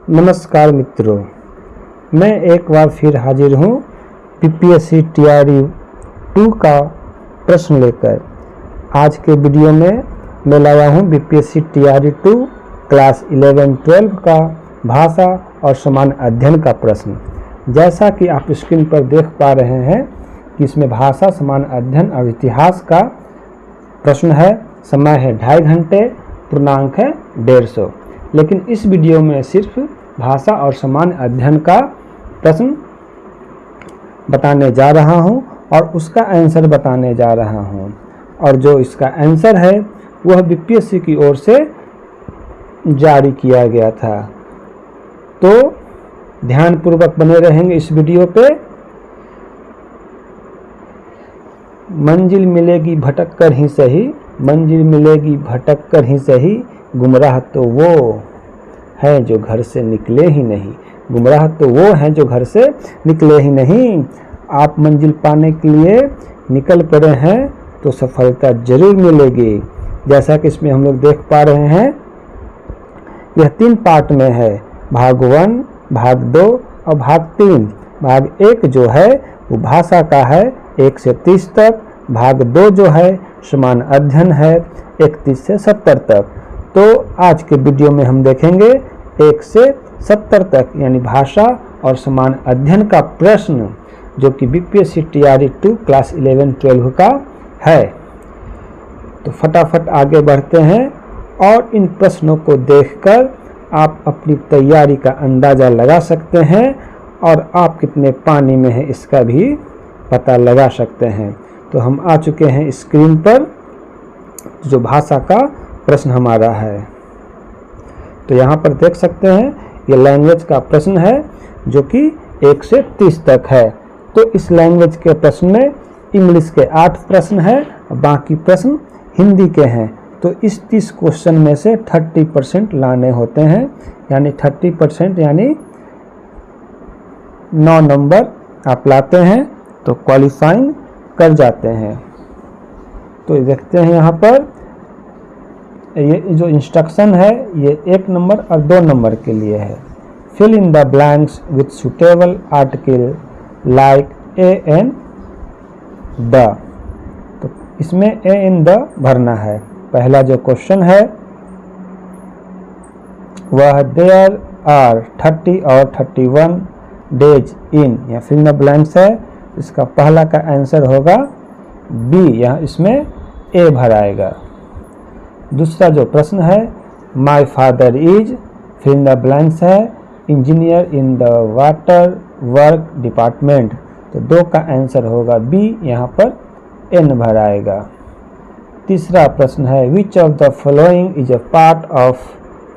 नमस्कार मित्रों, मैं एक बार फिर हाजिर हूँ बीपीएससी तैयारी 2 का प्रश्न लेकर। आज के वीडियो में मैं लाया हूँ बीपीएससी तैयारी 2 क्लास 11-12 का भाषा और सामान्य अध्ययन का प्रश्न। जैसा कि आप स्क्रीन पर देख पा रहे हैं कि इसमें भाषा, सामान्य अध्ययन और इतिहास का प्रश्न है। समय है 2.5 घंटे, पूर्णांक है 150। लेकिन इस वीडियो में सिर्फ भाषा और सामान्य अध्ययन का प्रश्न बताने जा रहा हूं और उसका आंसर बताने जा रहा हूं, और जो इसका आंसर है वह बीपीएससी की ओर से जारी किया गया था। तो ध्यानपूर्वक बने रहेंगे इस वीडियो पे। मंजिल मिलेगी भटक कर ही सही, मंजिल मिलेगी भटक कर ही सही, गुमराह तो वो हैं जो घर से निकले ही नहीं। गुमराह तो वो हैं जो घर से निकले ही नहीं। आप मंजिल पाने के लिए निकल पड़े हैं तो सफलता जरूर मिलेगी। जैसा कि इसमें हम लोग देख पा रहे हैं, यह 3 पार्ट में है। भाग 1, भाग 2 और भाग 3। भाग 1 जो है वो भाषा का है 1 से 30 तक। भाग 2 जो है सामान्य अध्ययन है 31 से 70 तक। तो आज के वीडियो में हम देखेंगे 1 से 70 तक यानी भाषा और सामान्य अध्ययन का प्रश्न, जो कि बीपीएससी तैयारी 2 क्लास 11-12 का है। तो फटाफट आगे बढ़ते हैं और इन प्रश्नों को देखकर आप अपनी तैयारी का अंदाज़ा लगा सकते हैं और आप कितने पानी में हैं इसका भी पता लगा सकते हैं। तो हम आ चुके हैं स्क्रीन पर, जो भाषा का प्रश्न हमारा है। तो यहाँ पर देख सकते हैं ये लैंग्वेज का प्रश्न है जो कि 1 से 30 तक है। तो इस लैंग्वेज के प्रश्न में इंग्लिश के 8 प्रश्न हैं, बाकी प्रश्न हिंदी के हैं। तो इस 30 क्वेश्चन में से 30% लाने होते हैं, यानी 30% यानी 9 नंबर आप लाते हैं तो क्वालिफाइंग कर जाते हैं। तो देखते हैं यहाँ पर ये जो इंस्ट्रक्शन है ये 1 नंबर और 2 नंबर के लिए है। Fill in the blanks with suitable article like a and the. तो इसमें ए इन द भरना है। पहला जो क्वेश्चन है वह देयर आर 30 और 31 डेज इन, या फिल इन द ब्लैंक्स है। इसका पहला का आंसर होगा बी, यहाँ इसमें ए भराएगा। दूसरा जो प्रश्न है, my father is, fill in the blanks है, engineer in the water work department. तो 2 का आंसर होगा बी, यहाँ पर एन भराएगा। तीसरा प्रश्न है, which of the following is a part of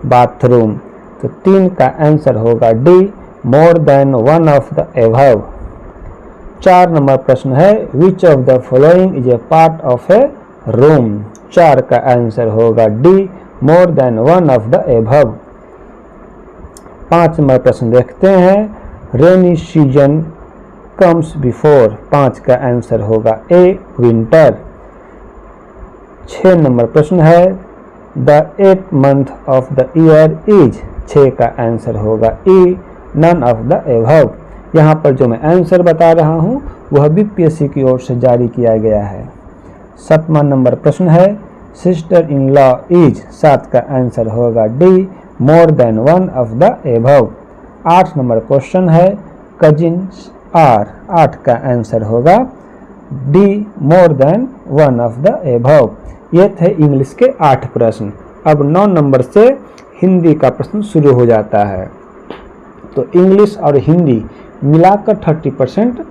bathroom. तो 3 का आंसर होगा D, more than one of the above. 4 number प्रश्न है, which of the following is a part of A room. 4 का आंसर होगा D, more than one of the above. 5 number प्रश्न देखते हैं, रेनी सीजन कम्स बिफोर। 5 का answer होगा ए, winter. 6 number प्रश्न है, the 8th month of the year is. 6 का आंसर होगा ई, नन ऑफ द एबव। यहाँ पर जो मैं आंसर बता रहा हूँ वह बीपीएससी की ओर से जारी किया गया है। 7वां नंबर प्रश्न है, सिस्टर इन लॉ इज। 7 का आंसर होगा D, more than one of the above. 8 number question है, कजिन्स आर। 8 का आंसर होगा D, more than one of the above. ये थे इंग्लिश के 8 प्रश्न। अब 9 नंबर से हिंदी का प्रश्न शुरू हो जाता है। तो इंग्लिश और हिंदी मिलाकर 30%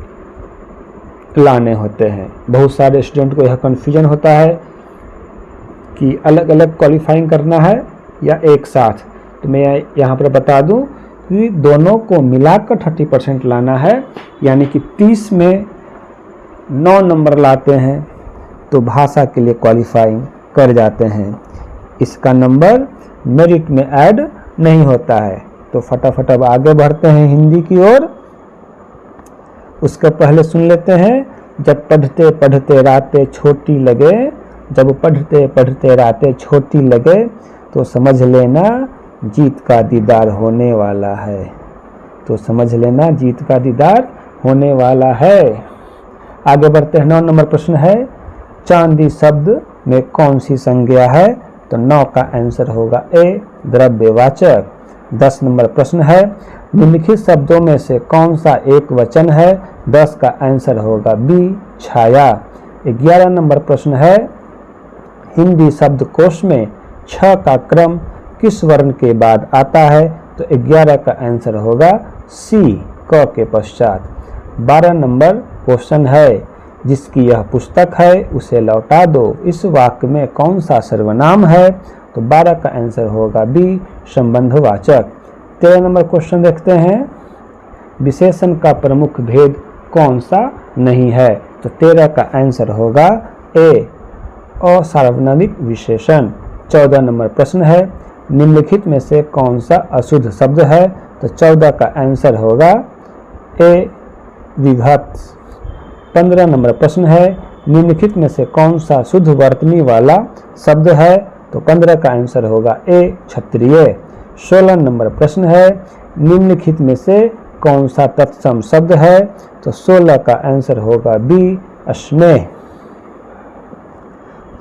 लाने होते हैं। बहुत सारे स्टूडेंट को यह कन्फ्यूजन होता है कि अलग अलग क्वालिफाइंग करना है या एक साथ। तो मैं यहाँ पर बता दूं कि दोनों को मिलाकर 30% लाना है, यानी कि 30 में 9 नंबर लाते हैं तो भाषा के लिए क्वालिफाइंग कर जाते हैं। इसका नंबर मेरिट में ऐड नहीं होता है। तो फटाफट अब आगे बढ़ते हैं हिंदी की ओर। उसके पहले सुन लेते हैं, जब पढ़ते पढ़ते रातें छोटी लगे, जब पढ़ते पढ़ते रातें छोटी लगे तो समझ लेना जीत का दीदार होने वाला है। तो समझ लेना जीत का दीदार होने वाला है। आगे बढ़ते हैं। 9 नंबर प्रश्न है, चांदी शब्द में कौन सी संज्ञा है? तो 9 का आंसर होगा ए, द्रव्यवाचक। 10 नंबर प्रश्न है, निम्नलिखित शब्दों में से कौन सा एक वचन है? 10 का आंसर होगा बी, छाया। 11 नंबर प्रश्न है, हिंदी शब्दकोश में छ का क्रम किस वर्ण के बाद आता है? तो 11 का आंसर होगा सी, क के पश्चात। 12 नंबर क्वेश्चन है, जिसकी यह पुस्तक है उसे लौटा दो, इस वाक्य में कौन सा सर्वनाम है? तो 12 का आंसर होगा बी, संबंधवाचक। 13 नंबर क्वेश्चन देखते हैं, विशेषण का प्रमुख भेद कौन सा नहीं है? तो 13 का आंसर होगा ए, असार्वनामिक विशेषण। 14 नंबर प्रश्न है, निम्नलिखित में से कौन सा अशुद्ध शब्द है? तो 14 का आंसर होगा ए, विभक्त। 15 नंबर प्रश्न है, निम्नलिखित में से कौन सा शुद्ध वर्तनी वाला शब्द है? तो 15 का आंसर होगा ए, क्षत्रिय। 16 नंबर प्रश्न है, निम्नलिखित में से कौन सा तत्सम शब्द है? तो 16 का आंसर होगा बी, अस्नेह।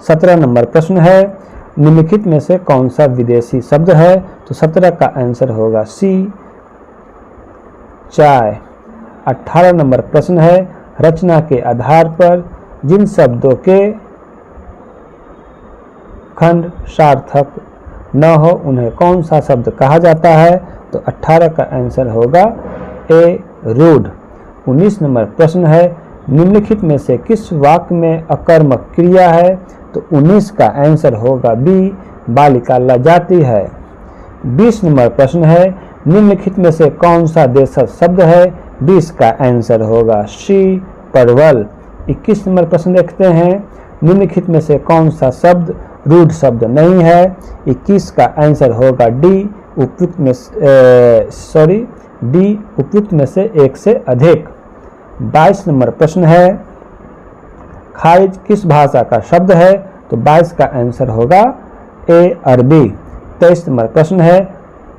17 नंबर प्रश्न है, निम्नलिखित में से कौन सा विदेशी शब्द है? तो 17 का आंसर होगा सी, चाय। 18 नंबर प्रश्न है, रचना के आधार पर जिन शब्दों के खंड सार्थक न हो उन्हें कौन सा शब्द कहा जाता है? तो 18 का आंसर होगा ए, रूढ़। 19 नंबर प्रश्न है, निम्नलिखित में से किस वाक्य में अकर्मक क्रिया है? तो 19 का आंसर होगा बी, बालिका लजाती है। 20 नंबर प्रश्न है, निम्नलिखित में से कौन सा देशज शब्द है? 20 का आंसर होगा सी, परवल। 21 नंबर प्रश्न देखते हैं, निम्नलिखित में से कौन सा शब्द रूढ़ शब्द नहीं है? 21 का आंसर होगा डी, उपयुक्त में से एक से अधिक। 22 नंबर प्रश्न है, खारिज किस भाषा का शब्द है? तो 22 का आंसर होगा ए, अरबी। 23 नंबर प्रश्न है,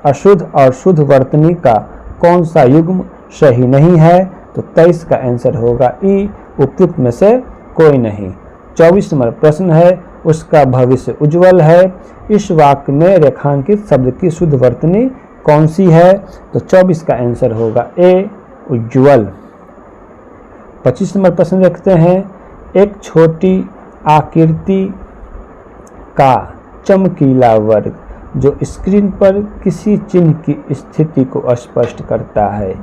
अशुद्ध और शुद्ध वर्तनी का कौन सा युग्म सही नहीं है? तो 23 का आंसर होगा ई, उपयुक्त में से कोई नहीं। 24 नंबर प्रश्न है, उसका भविष्य उज्जवल है, इस वाक्य में रेखांकित शब्द की शुद्ध वर्तनी कौन सी है? तो 24 का आंसर होगा ए, उज्ज्वल। 25 नंबर प्रश्न देखते हैं, एक छोटी आकृति का चमकीला वर्ग जो स्क्रीन पर किसी चिन्ह की स्थिति को स्पष्ट करता है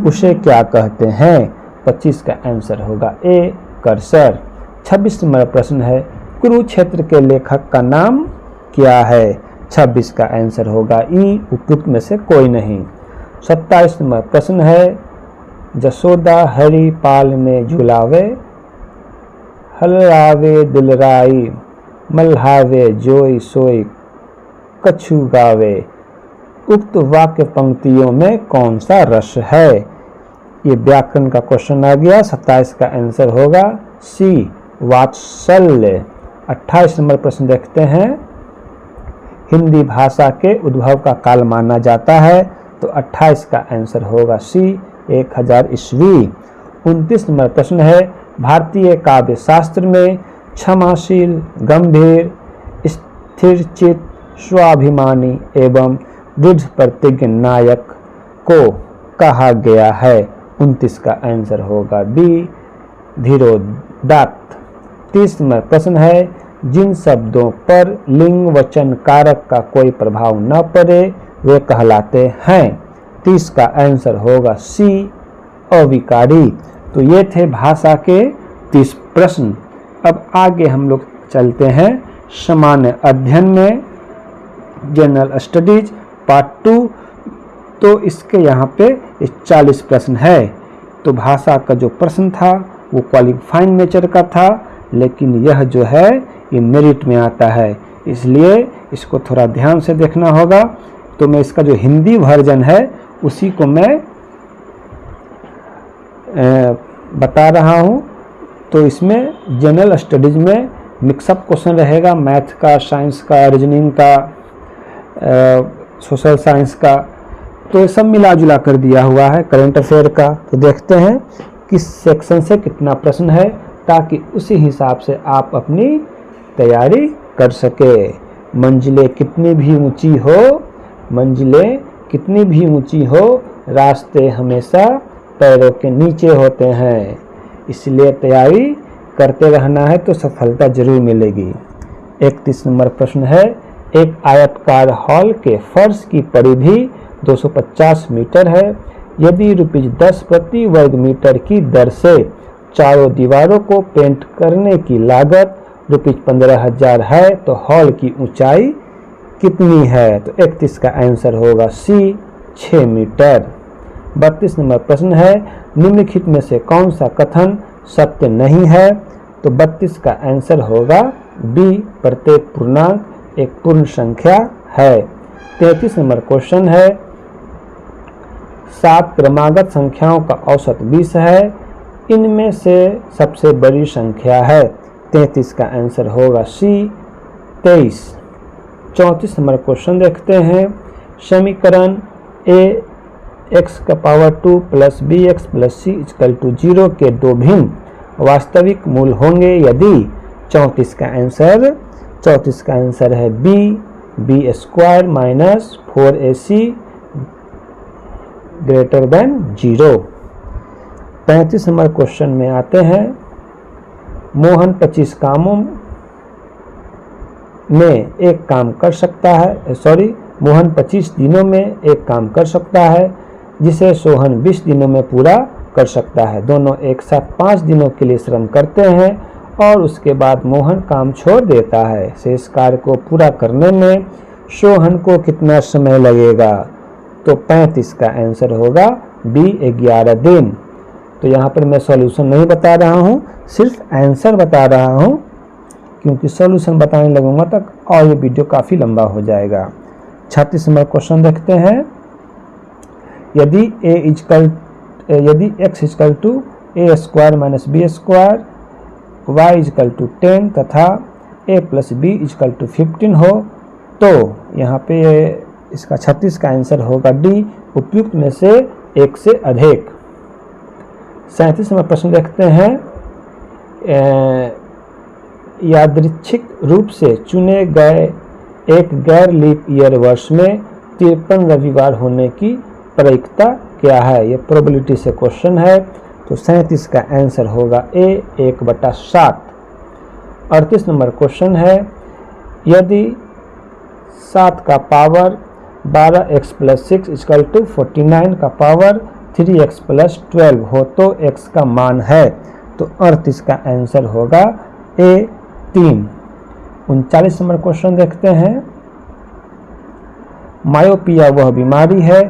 उसे क्या कहते हैं? 25 का आंसर होगा ए, कर्सर। 26 नंबर प्रश्न है, कुरुक्षेत्र के लेखक का नाम क्या है? 26 का आंसर होगा ई, उपयुक्त में से कोई नहीं। 27 नंबर प्रश्न है, जसोदा हरि पाल में झुलावे, हलरावे दिलराई, मल्हावे जोई सोई कछु गावे, उक्त वाक्य पंक्तियों में कौन सा रस है? ये व्याकरण का क्वेश्चन आ गया। 27 का आंसर होगा सी, वात्सल्य। 28 नंबर प्रश्न देखते हैं, हिंदी भाषा के उद्भव का काल माना जाता है? तो 28 का आंसर होगा सी, 1000 ईस्वी। 29 नंबर प्रश्न है, भारतीय काव्य शास्त्र में क्षमाशील, गंभीर, स्थिरचित, स्वाभिमानी एवं दृढ़ प्रतिज्ञ नायक को कहा गया है? 29 का आंसर होगा बी, धीरोदात्त। 30 नंबर प्रश्न है, जिन शब्दों पर लिंग वचन कारक का कोई प्रभाव न पड़े वे कहलाते हैं? 30 का आंसर होगा सी, अविकारी। तो ये थे भाषा के 30 प्रश्न। अब आगे हम लोग चलते हैं सामान्य अध्ययन में, जनरल स्टडीज पार्ट 2। तो इसके यहाँ पे 40 प्रश्न है। तो भाषा का जो प्रश्न था वो क्वालिफाइंग नेचर का था, लेकिन यह जो है ये मेरिट में आता है, इसलिए इसको थोड़ा ध्यान से देखना होगा। तो मैं इसका जो हिंदी वर्जन है उसी को मैं बता रहा हूँ। तो इसमें जनरल स्टडीज में मिक्सअप क्वेश्चन रहेगा, मैथ का, साइंस का, रीजनिंग का, सोशल साइंस का, तो ये सब मिला जुला कर दिया हुआ है करंट अफेयर का। तो देखते हैं किस सेक्शन से कितना प्रश्न है, ताकि उसी हिसाब से आप अपनी तैयारी कर सके। मंजिलें कितनी भी ऊंची हो, मंजिलें कितनी भी ऊंची हो, रास्ते हमेशा पैरों के नीचे होते हैं। इसलिए तैयारी करते रहना है तो सफलता जरूर मिलेगी। 31 नंबर प्रश्न है, एक आयताकार हॉल के फर्श की परिधि 250 मीटर है। यदि ₹10 प्रति वर्ग मीटर की दर से चारों दीवारों को पेंट करने की लागत ₹15,000 है, तो हॉल की ऊंचाई कितनी है? तो 31 का आंसर होगा सी, 6 मीटर। 32 नंबर प्रश्न है, निम्नलिखित में से कौन सा कथन सत्य नहीं है? तो 32 का आंसर होगा बी, प्रत्येक पूर्णांक एक पूर्ण संख्या है। 33 नंबर क्वेश्चन है, 7 क्रमागत संख्याओं का औसत 20 है, इनमें से सबसे बड़ी संख्या है। 33 का आंसर होगा सी, 23। 34 नंबर क्वेश्चन देखते हैं, समीकरण ए एक्स का power 2 plus b x plus c equal to 0 के दो भिन्न वास्तविक मूल होंगे यदि। 34 का आंसर है B square minus 4ac greater than 0। 35 number question में आते हैं, मोहन 25 कामों में एक काम कर सकता है, मोहन 25 दिनों में एक काम कर सकता है जिसे सोहन 20 दिनों में पूरा कर सकता है। दोनों एक साथ 5 दिनों के लिए श्रम करते हैं और उसके बाद मोहन काम छोड़ देता है। शेष कार्य को पूरा करने में सोहन को कितना समय लगेगा? तो 35 का आंसर होगा बी, 11 दिन। तो यहाँ पर मैं सॉल्यूशन नहीं बता रहा हूँ, सिर्फ आंसर बता रहा हूँ, क्योंकि सॉल्यूशन बताने लगूंगा तक और ये वीडियो काफ़ी लंबा हो जाएगा। 36 नंबर क्वेश्चन देखते हैं, यदि x equal to A square minus B square, y equal to 10 तथा a plus B equal to 15 हो, तो यहाँ पे इसका 36 का आंसर होगा डी, उपयुक्त में से एक से अधिक। 37 नंबर प्रश्न देखते हैं, यादृच्छिक रूप से चुने गए एक गैर लीप ईयर वर्ष में 53 रविवार होने की प्रायिकता क्या है? ये प्रोबेबिलिटी से क्वेश्चन है। तो 37 का आंसर होगा ए, 1/7। 38 नंबर क्वेश्चन है, यदि 7 का power 12x plus 6 equal to 49 का पावर 3x प्लस 12 हो तो x का मान है। तो 38 का आंसर होगा ए, 3। 39 नंबर क्वेश्चन देखते हैं, मायोपिया वह बीमारी है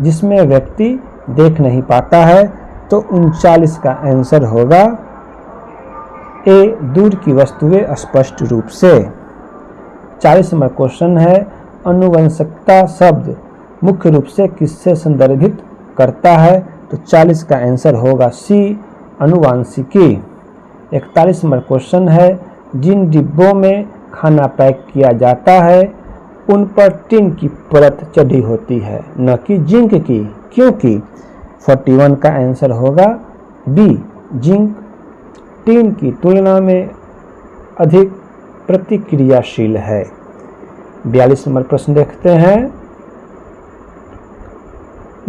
जिसमें व्यक्ति देख नहीं पाता है। तो 39 का आंसर होगा ए, दूर की वस्तुएं स्पष्ट रूप से। 40 नंबर क्वेश्चन है, अनुवंशिकता शब्द मुख्य रूप से किससे संदर्भित करता है? तो 40 का आंसर होगा सी, अनुवांशिकी। 41 नंबर क्वेश्चन है, जिन डिब्बों में खाना पैक किया जाता है उन पर टिन की परत चढ़ी होती है, न कि जिंक की, क्योंकि 41 का आंसर होगा बी, जिंक टिन की तुलना में अधिक प्रतिक्रियाशील है। 42 नंबर प्रश्न देखते हैं,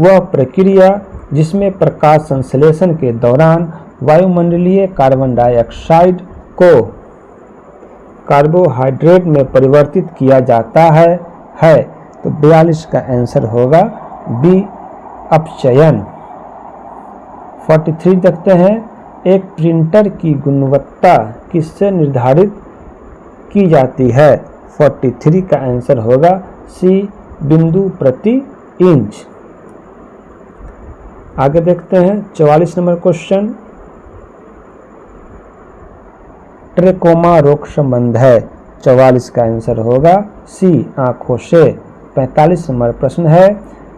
वह प्रक्रिया जिसमें प्रकाश संश्लेषण के दौरान वायुमंडलीय कार्बन डाइऑक्साइड को कार्बोहाइड्रेट में परिवर्तित किया जाता है। तो 42 का आंसर होगा बी, अपचयन। 43 देखते हैं, एक प्रिंटर की गुणवत्ता किससे निर्धारित की जाती है? 43 का आंसर होगा सी, बिंदु प्रति इंच। आगे देखते हैं 44 नंबर क्वेश्चन, ट्रेकोमा रोग संबंध है। 44 का आंसर होगा सी, आंखों से। 45 नंबर प्रश्न है,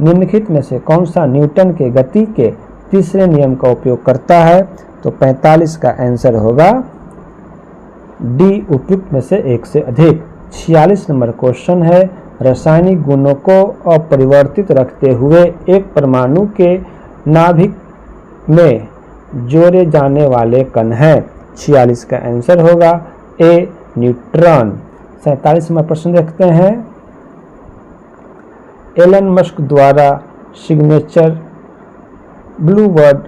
निम्नलिखित में से कौन सा न्यूटन के गति के तीसरे नियम का उपयोग करता है? तो 45 का आंसर होगा डी, उपयुक्त में से एक से अधिक। 46 नंबर क्वेश्चन है, रासायनिक गुणों को अपरिवर्तित रखते हुए एक परमाणु के नाभिक में जोड़े जाने वाले कण है। 46 का आंसर होगा ए न्यूट्रॉन। 47वां प्रश्न देखते हैं। एलन मस्क द्वारा सिग्नेचर ब्लू वर्ड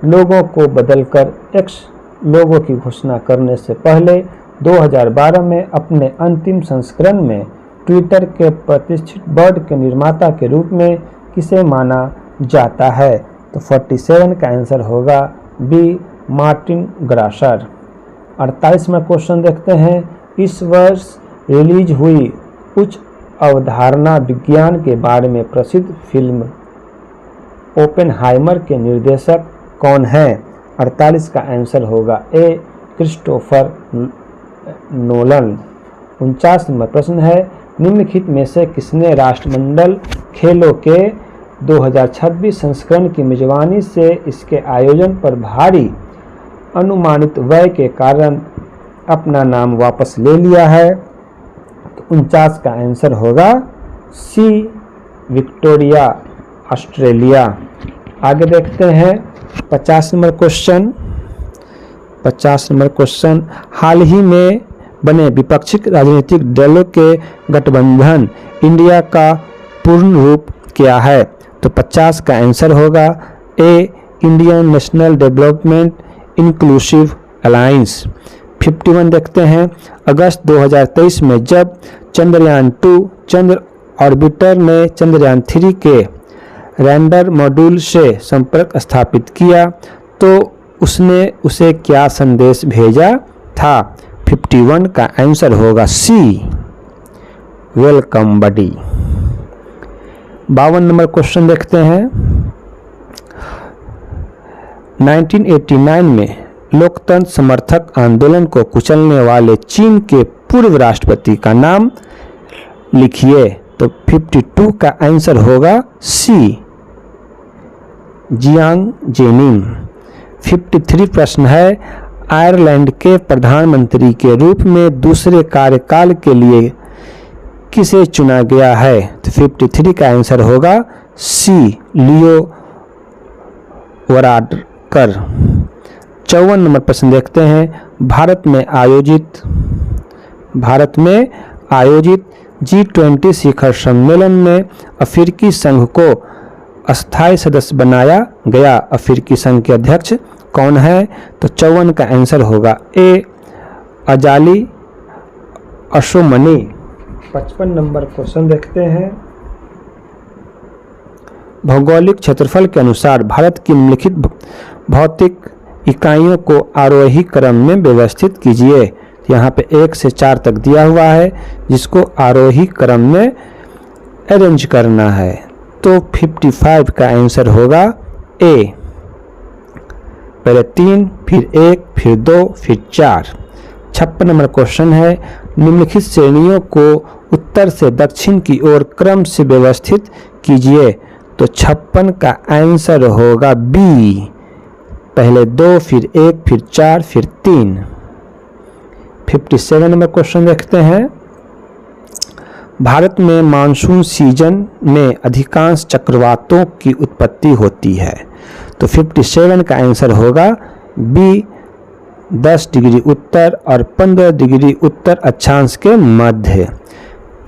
लोगो को बदलकर एक्स लोगो की घोषणा करने से पहले 2012 में अपने अंतिम संस्करण में ट्विटर के प्रतिष्ठित वर्ड के निर्माता के रूप में किसे माना जाता है? तो 47 का आंसर होगा बी मार्टिन ग्रासर। 48वां क्वेश्चन देखते हैं। इस वर्ष रिलीज हुई उच्च अवधारणा विज्ञान के बारे में प्रसिद्ध फिल्म ओपेनहाइमर के निर्देशक कौन है? 48 का आंसर होगा ए क्रिस्टोफर नोलन। 49वां प्रश्न है। निम्नलिखित में से किसने राष्ट्रमंडल खेलों के 2026 संस्करण की मेजबानी से इसके आयोजन पर भारी अनुमानित व्यय के कारण अपना नाम वापस ले लिया है? तो 49 का आंसर होगा सी विक्टोरिया ऑस्ट्रेलिया। आगे देखते हैं 50 नंबर क्वेश्चन। 50 number question. हाल ही में बने विपक्षी राजनीतिक दलों के गठबंधन इंडिया का पूर्ण रूप क्या है? तो 50 का आंसर होगा a Indian National Development Inclusive Alliance. 51 देखते हैं। अगस्त 2023 में जब चंद्रयान-2 चंद्र ऑर्बिटर ने चंद्रयान-3 के लैंडर मॉड्यूल से संपर्क स्थापित किया तो उसने उसे क्या संदेश भेजा था? 51 का आंसर होगा सी वेलकम बडी। 52 नंबर क्वेश्चन देखते हैं। 1989 में लोकतंत्र समर्थक आंदोलन को कुचलने वाले चीन के पूर्व राष्ट्रपति का नाम लिखिए। तो 52 का आंसर होगा सी जियांग जेनिंग। 53 प्रश्न है। आयरलैंड के प्रधानमंत्री के रूप में दूसरे कार्यकाल के लिए किसे चुना गया है? तो 53 का आंसर होगा सी लियो वराडकर। 54 नंबर प्रश्न देखते हैं। भारत में आयोजित G20 शिखर सम्मेलन में अफ्रीकी संघ को अस्थायी सदस्य बनाया गया अफ्रीकी संघ के अध्यक्ष कौन है? तो 54 का आंसर होगा ए अजाली अशोमनी। 55 नंबर क्वेश्चन देखते हैं। भौगोलिक क्षेत्रफल के अनुसार भारत की निम्नलिखित भौतिक इकाइयों को आरोही क्रम में व्यवस्थित कीजिए। यहाँ पे 1 से 4 तक दिया हुआ है जिसको आरोही क्रम में अरेंज करना है। तो 55 का आंसर होगा ए। पहले 3 फिर 1 फिर 2 फिर 4। 56 नंबर क्वेश्चन है। निम्नलिखित श्रेणियों को उत्तर से दक्षिण की ओर क्रम से व्यवस्थित कीजिए। तो 56 का आंसर होगा बी। पहले 2 फिर 1 फिर 4 फिर 3। 57 नंबर क्वेश्चन देखते हैं। भारत में मानसून सीजन में अधिकांश चक्रवातों की उत्पत्ति होती है। तो 57 का आंसर होगा बी 10 डिग्री उत्तर और 15 डिग्री उत्तर अक्षांश के मध्य।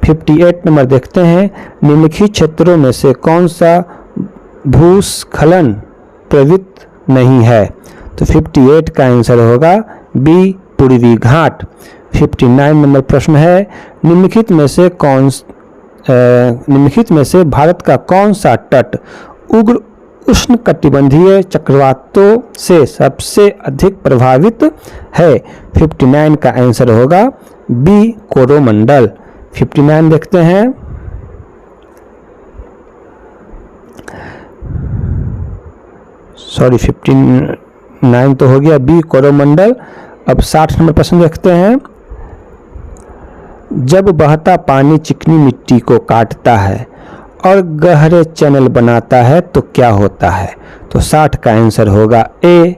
58 नंबर देखते हैं। निम्नलिखित क्षेत्रों में से कौन सा भूस्खलन प्रवृत्त नहीं है? तो 58 का आंसर होगा बी पूर्वी घाट। 59 नंबर प्रश्न है। निम्नलिखित में से भारत का कौन सा तट उग्र उष्णकटिबंधीय चक्रवातों से सबसे अधिक प्रभावित है? 59 का आंसर होगा बी कोरोमंडल। 59 देखते हैं। सॉरी 59 तो हो गया बी कोरोमंडल। अब 60 नंबर प्रश्न देखते हैं। जब बहता पानी चिकनी मिट्टी को काटता है और गहरे चैनल बनाता है तो क्या होता है? तो 60 का आंसर होगा ए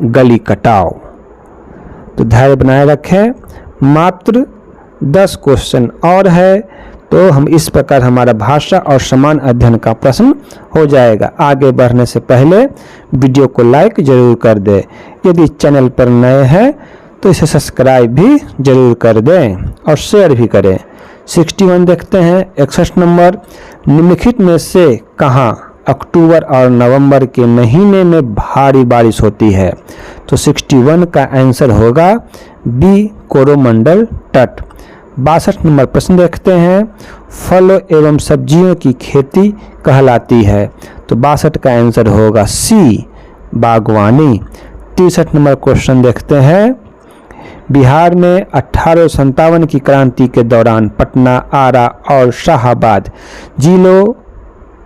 गली कटाव। तो धैर्य बनाए रखें। मात्र 10 क्वेश्चन और है तो हम इस प्रकार हमारा भाषा और समान अध्ययन का प्रश्न हो जाएगा। आगे बढ़ने से पहले वीडियो को लाइक जरूर कर दें। यदि चैनल पर नए हैं तो इसे सब्सक्राइब भी जरूर कर दें और शेयर भी करें। 61 देखते हैं। 61 नंबर, निम्नलिखित में से कहाँ अक्टूबर और नवंबर के महीने में भारी बारिश होती है? तो 61 का आंसर होगा बी, कोरोमंडल तट। 62 नंबर प्रश्न देखते हैं। फलों एवं सब्जियों की खेती कहलाती है? तो 62 का आंसर होगा सी, बागवानी। 63 नंबर क्वेश्चन देखते हैं। बिहार में 1857 की क्रांति के दौरान पटना, आरा और शाहाबाद जिलों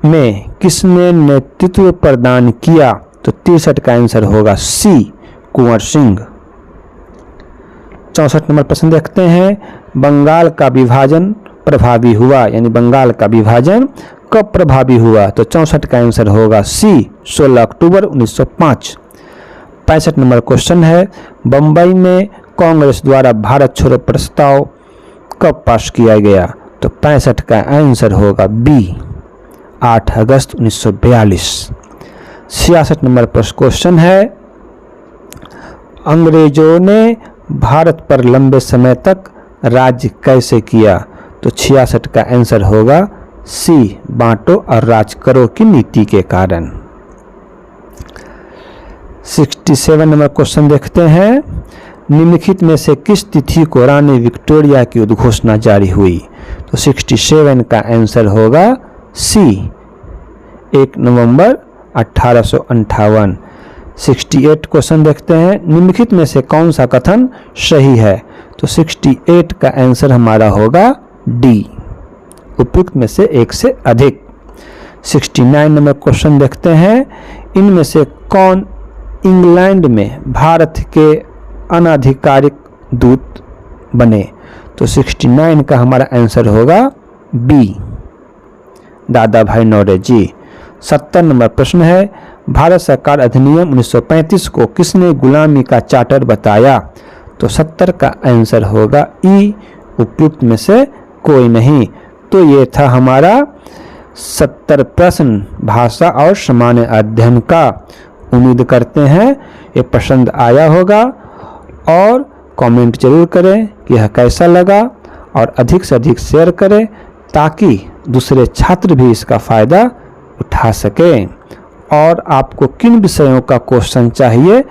में किसने नेतृत्व प्रदान किया? तो 63 का आंसर होगा सी, कुंवर सिंह। 64 नंबर प्रश्न देखते हैं। बंगाल का विभाजन प्रभावी हुआ, यानी बंगाल का विभाजन कब प्रभावी हुआ? तो 64 का आंसर होगा सी, 16 अक्टूबर 1905। 65 नंबर क्वेश्चन है। बम्बई में कांग्रेस द्वारा भारत छोड़ो प्रस्ताव कब पास किया गया? तो 65 का आंसर होगा बी, 8 अगस्त 1942। 66 नंबर क्वेश्चन है। अंग्रेजों ने भारत पर लंबे समय तक राज्य कैसे किया? तो 66 का आंसर होगा सी, बांटो और राज करो की नीति के कारण। 67 नंबर क्वेश्चन देखते हैं। निम्नलिखित में से किस तिथि को रानी विक्टोरिया की उद्घोषणा जारी हुई? तो 67 का आंसर होगा सी, 1 नवंबर 1858। 68 क्वेश्चन देखते हैं। निम्नलिखित में से कौन सा कथन सही है? तो 68 का आंसर हमारा होगा डी, उपयुक्त में से एक से अधिक। 69 नंबर क्वेश्चन देखते हैं। इनमें से कौन इंग्लैंड में भारत के अनाधिकारिक दूत बने? तो 69 का हमारा आंसर होगा बी, दादा भाई नौरोजी। 70 नंबर प्रश्न है। भारत सरकार अधिनियम 1935 को किसने गुलामी का चार्टर बताया? तो 70 का आंसर होगा ई, उपयुक्त में से कोई नहीं। तो ये था हमारा 70 प्रश्न भाषा और सामान्य अध्ययन का। उम्मीद करते हैं ये पसंद आया होगा और कमेंट जरूर करें कि यह कैसा लगा और अधिक से अधिक शेयर करें ताकि दूसरे छात्र भी इसका फ़ायदा उठा सकें। और आपको किन विषयों का क्वेश्चन चाहिए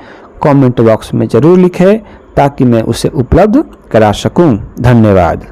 कमेंट बॉक्स में ज़रूर लिखें ताकि मैं उसे उपलब्ध करा सकूं। धन्यवाद।